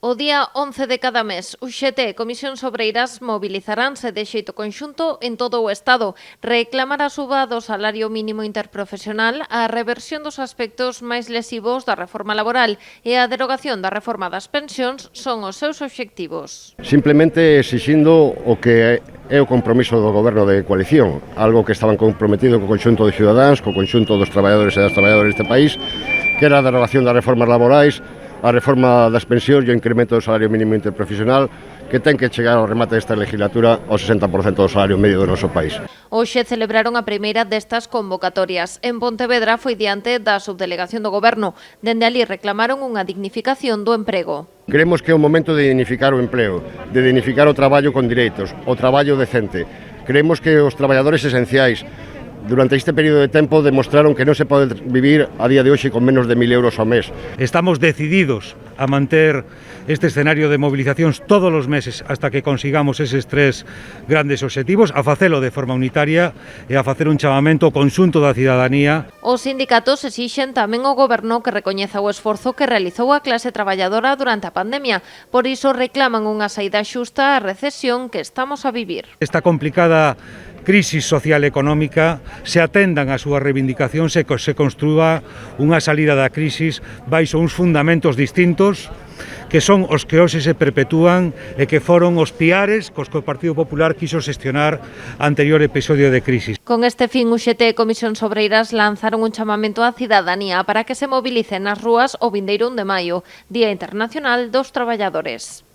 O día 11 de cada mes, UGT e Comisións Obreiras mobilizaránse de xeito conxunto en todo o Estado. Reclamar a suba do salario mínimo interprofesional, a reversión dos aspectos máis lesivos da reforma laboral e a derogación da reforma das pensións son os seus obxectivos. Simplemente exixindo o que é o compromiso do Goberno de coalición, algo que estaban comprometido co conxunto de cidadáns, co conxunto dos traballadores e das traballadoras deste país, que era a derogación das reformas laborais, a reforma das pensións e o incremento do salario mínimo interprofesional, que ten que chegar ao remate desta legislatura ao 60% do salario medio do noso país. Hoxe celebraron a primeira destas convocatorias. En Pontevedra foi diante da subdelegación do Goberno. Dende ali reclamaron unha dignificación do emprego. Creemos que é o momento de dignificar o emprego, de dignificar o traballo con direitos, o traballo decente. Creemos que os traballadores esenciais durante este período de tempo demostraron que non se pode vivir a día de hoxe con menos de 1.000 euros ao mes. Estamos decididos a manter este escenario de movilizacións todos os meses hasta que consigamos eses tres grandes obxectivos, a facelo de forma unitaria e a facer un chamamento ao conxunto da cidadanía. Os sindicatos exixen tamén ao Goberno que recoñeza o esforzo que realizou a clase traballadora durante a pandemia. Por iso reclaman unha saída xusta á recesión que estamos a vivir. Esta complicada crisis social e económica se atendan as súas reivindicacións e se construa unha salida da crisis baixo uns fundamentos distintos que son os que hoxe se perpetúan e que foron os piares cos que o Partido Popular quiso xestionar a anterior episodio de crisis. Con este fin, UGT e Comisións Obreiras lanzaron un chamamento á cidadanía para que se mobilicen nas rúas o vindeiro 1 de maio, Día Internacional dos Traballadores.